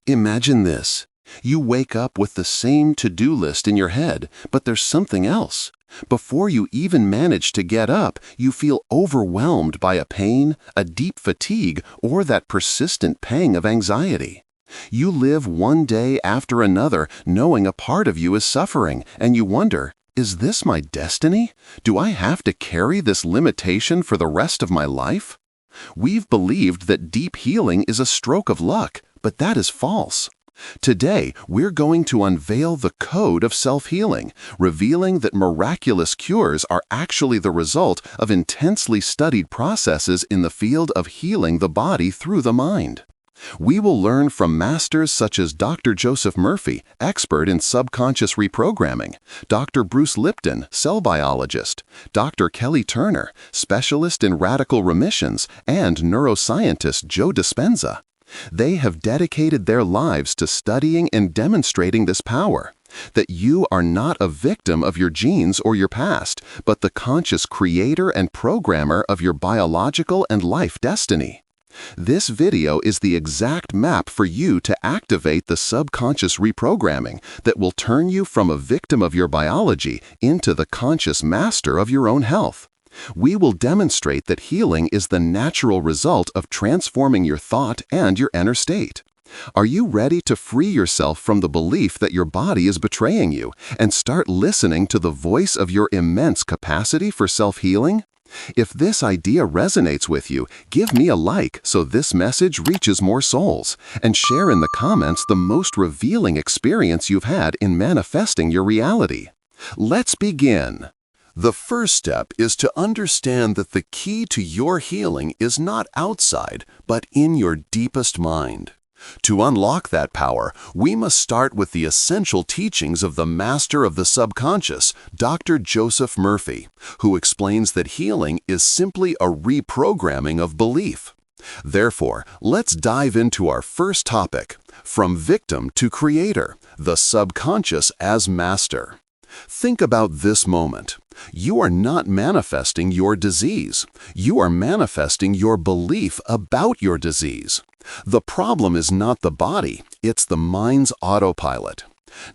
Imagine this. You wake up with the same to-do list in your head, but there's something else. Before you even manage to get up, you feel overwhelmed by a pain, a deep fatigue, or that persistent pang of anxiety. You live one day after another knowing a part of you is suffering, and you wonder, is this my destiny? Do I have to carry this limitation for the rest of my life? We've believed that deep healing is a stroke of luck, but that is false. Today, we're going to unveil the code of self-healing, revealing that miraculous cures are actually the result of intensely studied processes in the field of healing the body through the mind. We will learn from masters such as Dr. Joseph Murphy, expert in subconscious reprogramming, Dr. Bruce Lipton, cell biologist, Dr. Kelly Turner, specialist in radical remissions, and neuroscientist Joe Dispenza. They have dedicated their lives to studying and demonstrating this power, that you are not a victim of your genes or your past, but the conscious creator and programmer of your biological and life destiny. This video is the exact map for you to activate the subconscious reprogramming that will turn you from a victim of your biology into the conscious master of your own health. We will demonstrate that healing is the natural result of transforming your thought and your inner state. Are you ready to free yourself from the belief that your body is betraying you and start listening to the voice of your immense capacity for self-healing? If this idea resonates with you, give me a like so this message reaches more souls, and share in the comments the most revealing experience you've had in manifesting your reality. Let's begin. The first step is to understand that the key to your healing is not outside, but in your deepest mind. To unlock that power, we must start with the essential teachings of the master of the subconscious, Dr. Joseph Murphy, who explains that healing is simply a reprogramming of belief. Therefore, let's dive into our first topic, from victim to creator, the subconscious as master. Think about this moment. You are not manifesting your disease. You are manifesting your belief about your disease. The problem is not the body, it's the mind's autopilot.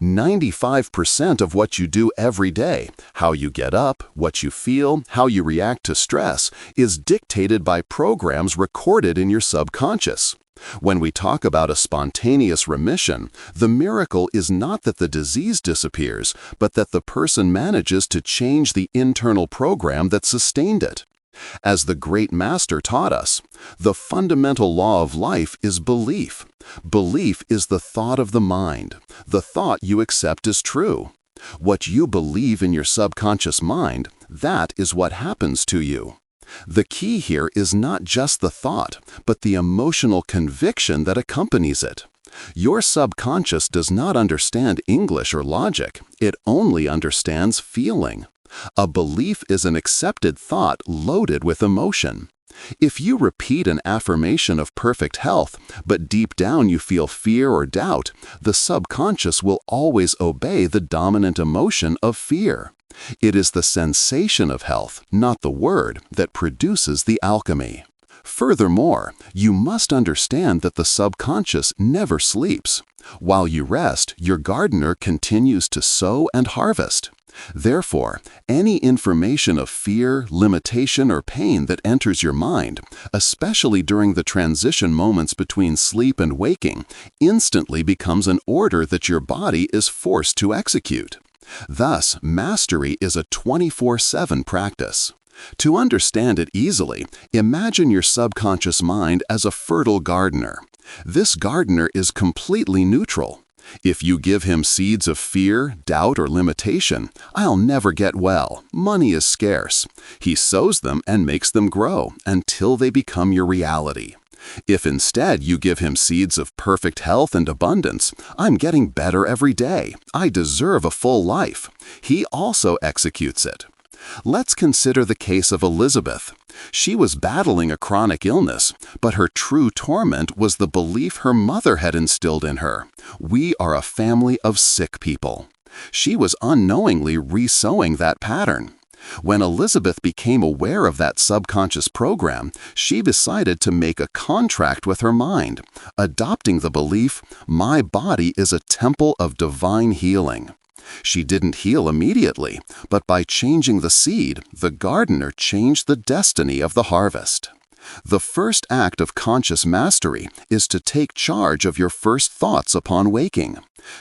95% of what you do every day, how you get up, what you feel, how you react to stress, is dictated by programs recorded in your subconscious. When we talk about a spontaneous remission, the miracle is not that the disease disappears, but that the person manages to change the internal program that sustained it. As the great master taught us, the fundamental law of life is belief. Belief is the thought of the mind, the thought you accept as true. What you believe in your subconscious mind, that is what happens to you. The key here is not just the thought, but the emotional conviction that accompanies it. Your subconscious does not understand English or logic, it only understands feeling. A belief is an accepted thought loaded with emotion. If you repeat an affirmation of perfect health, but deep down you feel fear or doubt, the subconscious will always obey the dominant emotion of fear. It is the sensation of health, not the word, that produces the alchemy. Furthermore, you must understand that the subconscious never sleeps. While you rest, your gardener continues to sow and harvest. Therefore, any information of fear, limitation, or pain that enters your mind, especially during the transition moments between sleep and waking, instantly becomes an order that your body is forced to execute. Thus, mastery is a 24/7 practice. To understand it easily, imagine your subconscious mind as a fertile gardener. This gardener is completely neutral. If you give him seeds of fear, doubt, or limitation, "I'll never get well, money is scarce," he sows them and makes them grow until they become your reality. If instead you give him seeds of perfect health and abundance, "I'm getting better every day, I deserve a full life," he also executes it. Let's consider the case of Elizabeth. She was battling a chronic illness, but her true torment was the belief her mother had instilled in her. We are a family of sick people. She was unknowingly re-sowing that pattern. When Elizabeth became aware of that subconscious program, she decided to make a contract with her mind, adopting the belief, "My body is a temple of divine healing." She didn't heal immediately, but by changing the seed, the gardener changed the destiny of the harvest. The first act of conscious mastery is to take charge of your first thoughts upon waking.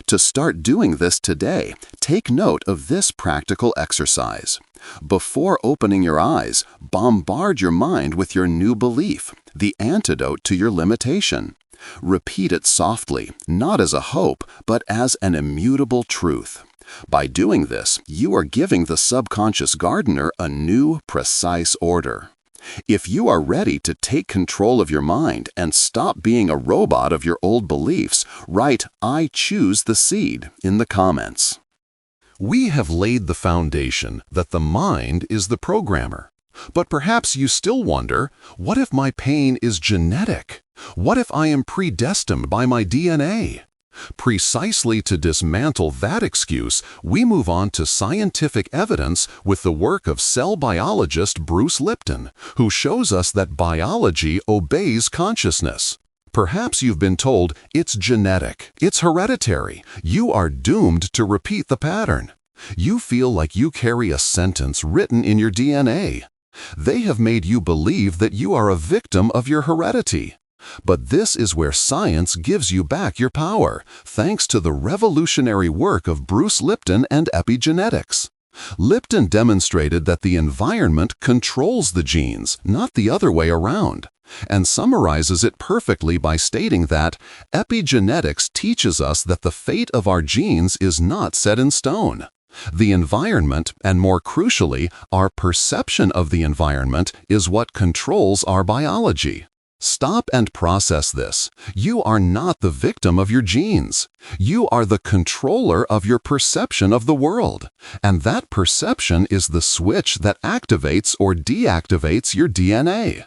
To start doing this today, take note of this practical exercise. Before opening your eyes, bombard your mind with your new belief, the antidote to your limitation. Repeat it softly, not as a hope, but as an immutable truth. By doing this, you are giving the subconscious gardener a new, precise order. If you are ready to take control of your mind and stop being a robot of your old beliefs, write "I choose the seed" in the comments. We have laid the foundation that the mind is the programmer. But perhaps you still wonder, what if my pain is genetic? What if I am predestined by my DNA? Precisely to dismantle that excuse, we move on to scientific evidence with the work of cell biologist Bruce Lipton, who shows us that biology obeys consciousness. Perhaps you've been told it's genetic, it's hereditary, you are doomed to repeat the pattern. You feel like you carry a sentence written in your DNA. They have made you believe that you are a victim of your heredity. But this is where science gives you back your power, thanks to the revolutionary work of Bruce Lipton and epigenetics. Lipton demonstrated that the environment controls the genes, not the other way around, and summarizes it perfectly by stating that epigenetics teaches us that the fate of our genes is not set in stone. The environment, and more crucially, our perception of the environment, is what controls our biology. Stop and process this. You are not the victim of your genes. You are the controller of your perception of the world. And that perception is the switch that activates or deactivates your DNA.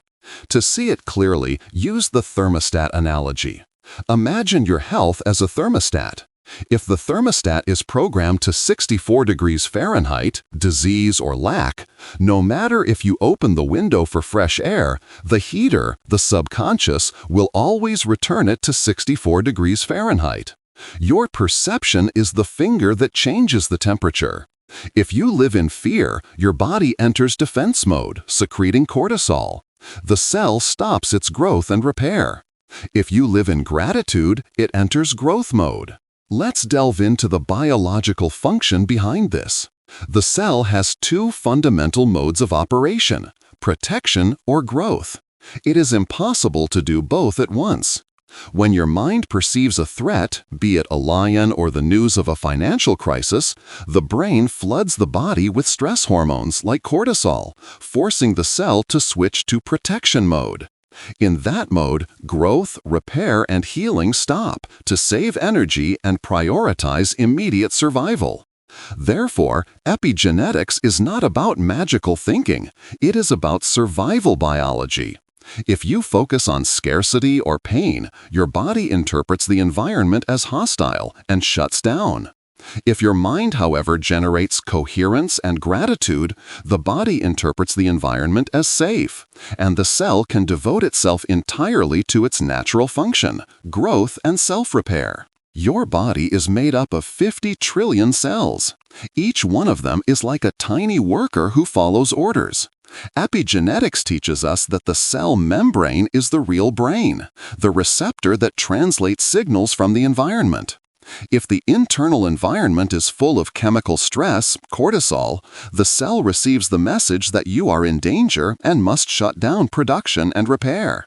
To see it clearly, use the thermostat analogy. Imagine your health as a thermostat. If the thermostat is programmed to 64 degrees Fahrenheit, disease or lack, no matter if you open the window for fresh air, the heater, the subconscious, will always return it to 64 degrees Fahrenheit. Your perception is the finger that changes the temperature. If you live in fear, your body enters defense mode, secreting cortisol. The cell stops its growth and repair. If you live in gratitude, it enters growth mode. Let's delve into the biological function behind this. The cell has two fundamental modes of operation: protection or growth. It is impossible to do both at once. When your mind perceives a threat, be it a lion or the news of a financial crisis, the brain floods the body with stress hormones like cortisol, forcing the cell to switch to protection mode. In that mode, growth, repair, and healing stop to save energy and prioritize immediate survival. Therefore, epigenetics is not about magical thinking. It is about survival biology. If you focus on scarcity or pain, your body interprets the environment as hostile and shuts down. If your mind, however, generates coherence and gratitude, the body interprets the environment as safe, and the cell can devote itself entirely to its natural function, growth and self-repair. Your body is made up of 50 trillion cells. Each one of them is like a tiny worker who follows orders. Epigenetics teaches us that the cell membrane is the real brain, the receptor that translates signals from the environment. If the internal environment is full of chemical stress, cortisol, the cell receives the message that you are in danger and must shut down production and repair.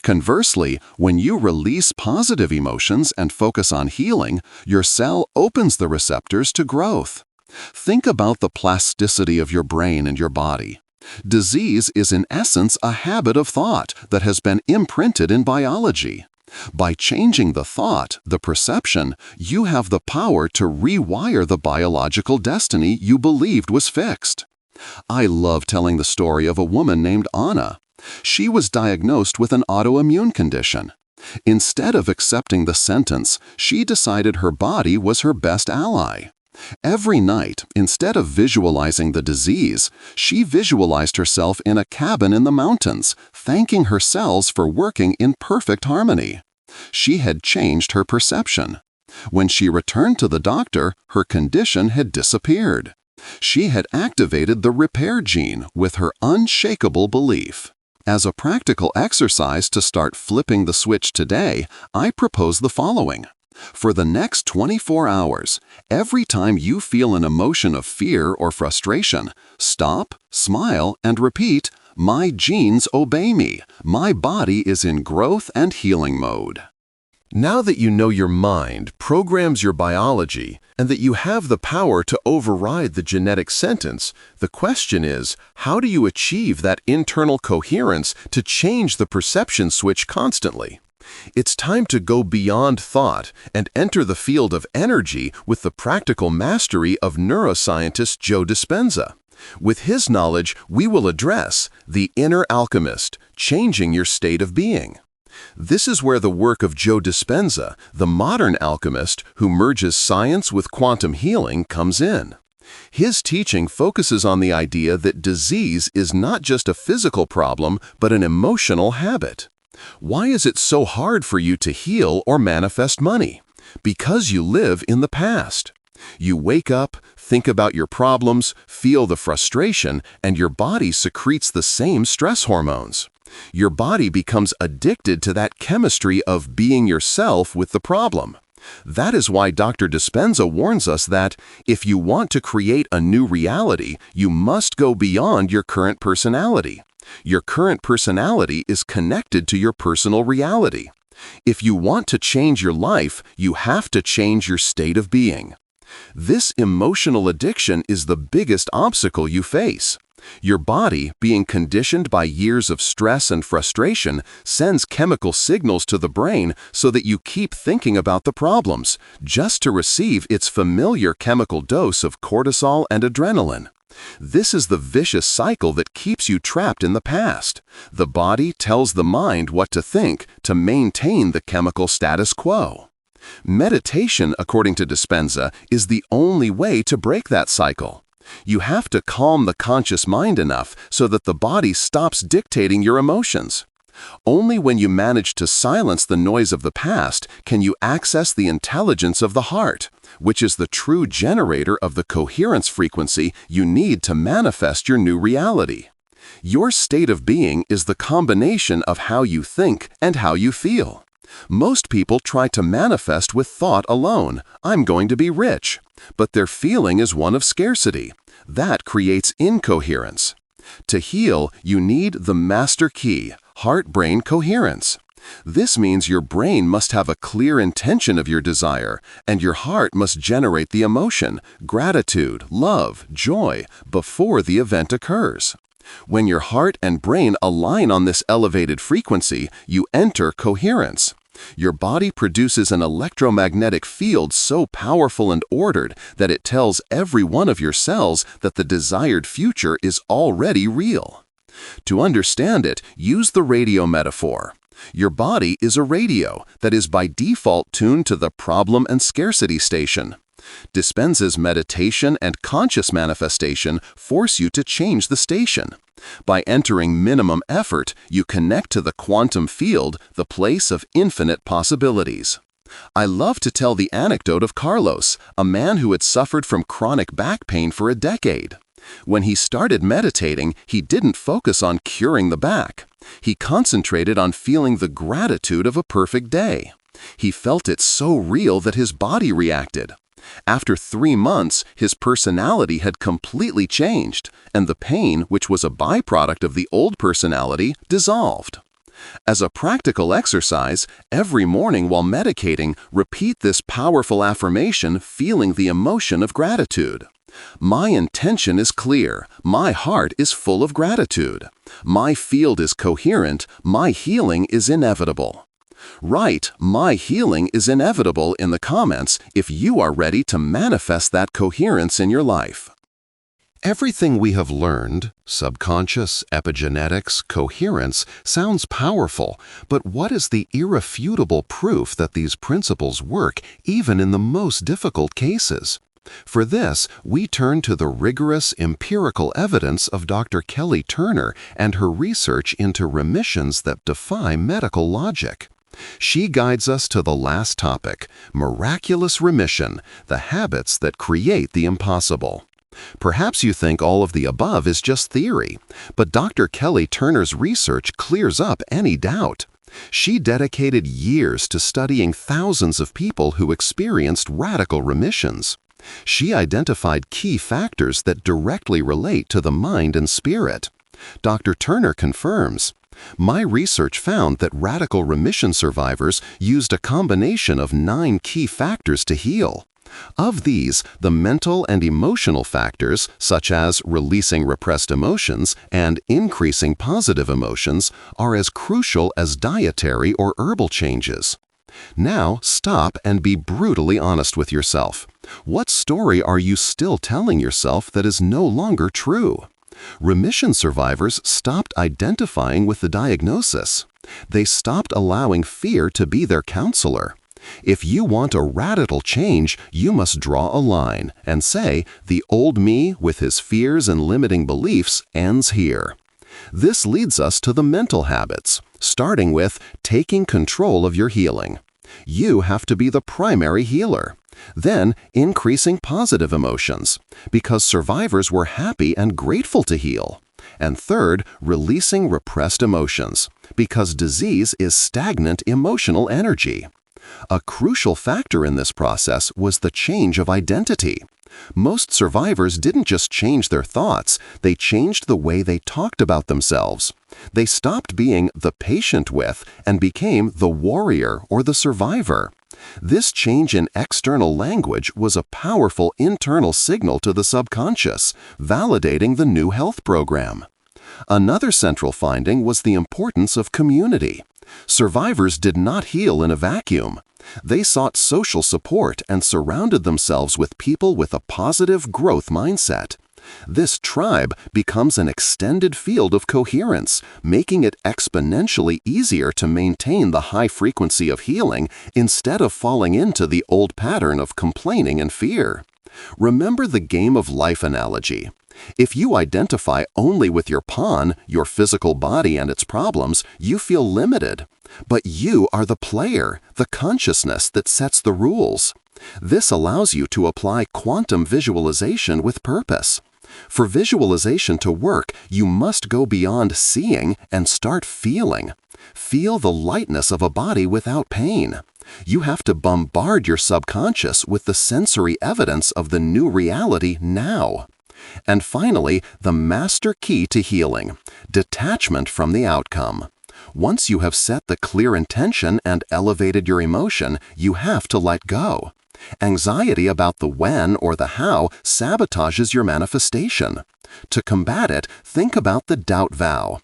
Conversely, when you release positive emotions and focus on healing, your cell opens the receptors to growth. Think about the plasticity of your brain and your body. Disease is in essence a habit of thought that has been imprinted in biology. By changing the thought, the perception, you have the power to rewire the biological destiny you believed was fixed. I love telling the story of a woman named Anna. She was diagnosed with an autoimmune condition. Instead of accepting the sentence, she decided her body was her best ally. Every night, instead of visualizing the disease, she visualized herself in a cabin in the mountains, thanking her cells for working in perfect harmony. She had changed her perception. When she returned to the doctor, her condition had disappeared. She had activated the repair gene with her unshakable belief. As a practical exercise to start flipping the switch today, I propose the following. For the next 24 hours, every time you feel an emotion of fear or frustration, stop, smile, and repeat, "My genes obey me. My body is in growth and healing mode." Now that you know your mind programs your biology and that you have the power to override the genetic sentence, the question is, how do you achieve that internal coherence to change the perception switch constantly? It's time to go beyond thought and enter the field of energy with the practical mastery of neuroscientist Joe Dispenza. With his knowledge, we will address the inner alchemist, changing your state of being. This is where the work of Joe Dispenza, the modern alchemist who merges science with quantum healing, comes in. His teaching focuses on the idea that disease is not just a physical problem, but an emotional habit. Why is it so hard for you to heal or manifest money? Because you live in the past. You wake up, think about your problems, feel the frustration, and your body secretes the same stress hormones. Your body becomes addicted to that chemistry of being yourself with the problem. That is why Dr. Dispenza warns us that if you want to create a new reality, you must go beyond your current personality. Your current personality is connected to your personal reality. If you want to change your life, you have to change your state of being. This emotional addiction is the biggest obstacle you face. Your body, being conditioned by years of stress and frustration, sends chemical signals to the brain so that you keep thinking about the problems, just to receive its familiar chemical dose of cortisol and adrenaline. This is the vicious cycle that keeps you trapped in the past. The body tells the mind what to think to maintain the chemical status quo. Meditation, according to Dispenza, is the only way to break that cycle. You have to calm the conscious mind enough so that the body stops dictating your emotions. Only when you manage to silence the noise of the past can you access the intelligence of the heart, which is the true generator of the coherence frequency you need to manifest your new reality. Your state of being is the combination of how you think and how you feel. Most people try to manifest with thought alone, "I'm going to be rich," but their feeling is one of scarcity. That creates incoherence. To heal, you need the master key, heart-brain coherence. This means your brain must have a clear intention of your desire, and your heart must generate the emotion, gratitude, love, joy, before the event occurs. When your heart and brain align on this elevated frequency, you enter coherence. Your body produces an electromagnetic field so powerful and ordered that it tells every one of your cells that the desired future is already real. To understand it, use the radio metaphor. Your body is a radio that is by default tuned to the problem and scarcity station. Dispenza's meditation and conscious manifestation force you to change the station. By entering minimum effort, you connect to the quantum field, the place of infinite possibilities. I love to tell the anecdote of Carlos, a man who had suffered from chronic back pain for a decade. When he started meditating, he didn't focus on curing the back. He concentrated on feeling the gratitude of a perfect day. He felt it so real that his body reacted. After 3 months, his personality had completely changed, and the pain, which was a byproduct of the old personality, dissolved. As a practical exercise, every morning while medicating, repeat this powerful affirmation, feeling the emotion of gratitude. My intention is clear. My heart is full of gratitude. My field is coherent. My healing is inevitable. Write, "My healing is inevitable" in the comments if you are ready to manifest that coherence in your life. Everything we have learned, subconscious, epigenetics, coherence, sounds powerful, but what is the irrefutable proof that these principles work even in the most difficult cases? For this, we turn to the rigorous empirical evidence of Dr. Kelly Turner and her research into remissions that defy medical logic. She guides us to the last topic, miraculous remission, the habits that create the impossible. Perhaps you think all of the above is just theory, but Dr. Kelly Turner's research clears up any doubt. She dedicated years to studying thousands of people who experienced radical remissions. She identified key factors that directly relate to the mind and spirit. Dr. Turner confirms, "My research found that radical remission survivors used a combination of 9 key factors to heal. Of these, the mental and emotional factors, such as releasing repressed emotions and increasing positive emotions, are as crucial as dietary or herbal changes." Now, stop and be brutally honest with yourself. What story are you still telling yourself that is no longer true? Remission survivors stopped identifying with the diagnosis. They stopped allowing fear to be their counselor. If you want a radical change, you must draw a line and say, "The old me with his fears and limiting beliefs ends here." This leads us to the mental habits, starting with taking control of your healing. You have to be the primary healer. Then, increasing positive emotions, because survivors were happy and grateful to heal. And third, releasing repressed emotions, because disease is stagnant emotional energy. A crucial factor in this process was the change of identity. Most survivors didn't just change their thoughts, they changed the way they talked about themselves. They stopped being the patient with and became the warrior or the survivor. This change in external language was a powerful internal signal to the subconscious, validating the new health program. Another central finding was the importance of community. Survivors did not heal in a vacuum. They sought social support and surrounded themselves with people with a positive growth mindset. This tribe becomes an extended field of coherence, making it exponentially easier to maintain the high frequency of healing instead of falling into the old pattern of complaining and fear. Remember the game of life analogy. If you identify only with your pawn, your physical body and its problems, you feel limited. But you are the player, the consciousness that sets the rules. This allows you to apply quantum visualization with purpose. For visualization to work, you must go beyond seeing and start feeling. Feel the lightness of a body without pain. You have to bombard your subconscious with the sensory evidence of the new reality now. And finally, the master key to healing, detachment from the outcome. Once you have set the clear intention and elevated your emotion, you have to let go. Anxiety about the when or the how sabotages your manifestation. To combat it, think about the doubt vow.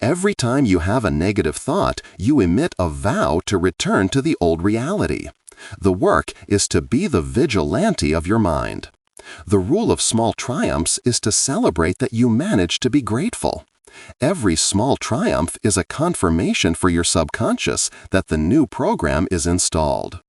Every time you have a negative thought, you emit a vow to return to the old reality. The work is to be the vigilante of your mind. The rule of small triumphs is to celebrate that you managed to be grateful. Every small triumph is a confirmation for your subconscious that the new program is installed.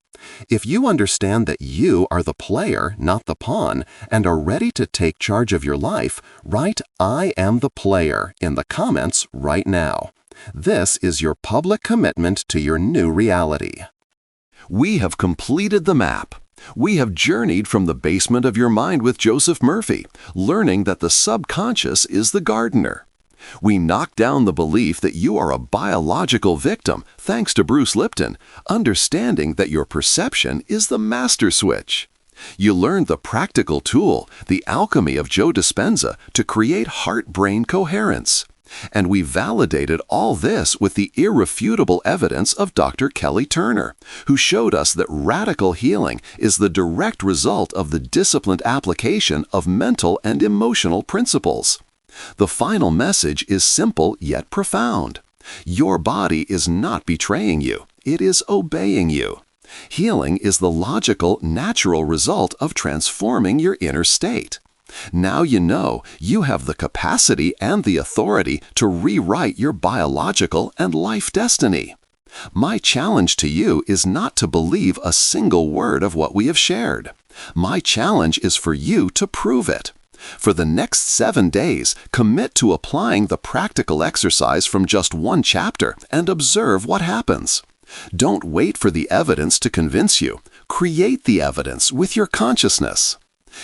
If you understand that you are the player, not the pawn, and are ready to take charge of your life, write "I am the player" in the comments right now. This is your public commitment to your new reality. We have completed the map. We have journeyed from the basement of your mind with Joseph Murphy, learning that the subconscious is the gardener. We knocked down the belief that you are a biological victim, thanks to Bruce Lipton, understanding that your perception is the master switch. You learned the practical tool, the alchemy of Joe Dispenza, to create heart-brain coherence. And we validated all this with the irrefutable evidence of Dr. Kelly Turner, who showed us that radical healing is the direct result of the disciplined application of mental and emotional principles. The final message is simple yet profound. Your body is not betraying you, it is obeying you. Healing is the logical, natural result of transforming your inner state. Now you know you have the capacity and the authority to rewrite your biological and life destiny. My challenge to you is not to believe a single word of what we have shared. My challenge is for you to prove it. For the next 7 days, commit to applying the practical exercise from just one chapter and observe what happens. Don't wait for the evidence to convince you. Create the evidence with your consciousness.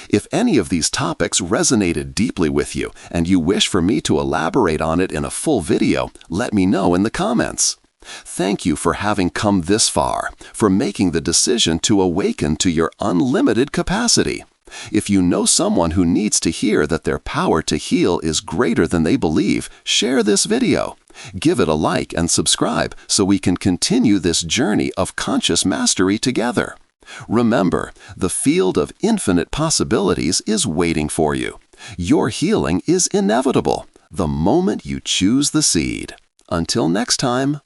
If any of these topics resonated deeply with you and you wish for me to elaborate on it in a full video, let me know in the comments. Thank you for having come this far, for making the decision to awaken to your unlimited capacity. If you know someone who needs to hear that their power to heal is greater than they believe, share this video. Give it a like and subscribe so we can continue this journey of conscious mastery together. Remember, the field of infinite possibilities is waiting for you. Your healing is inevitable the moment you choose the seed. Until next time.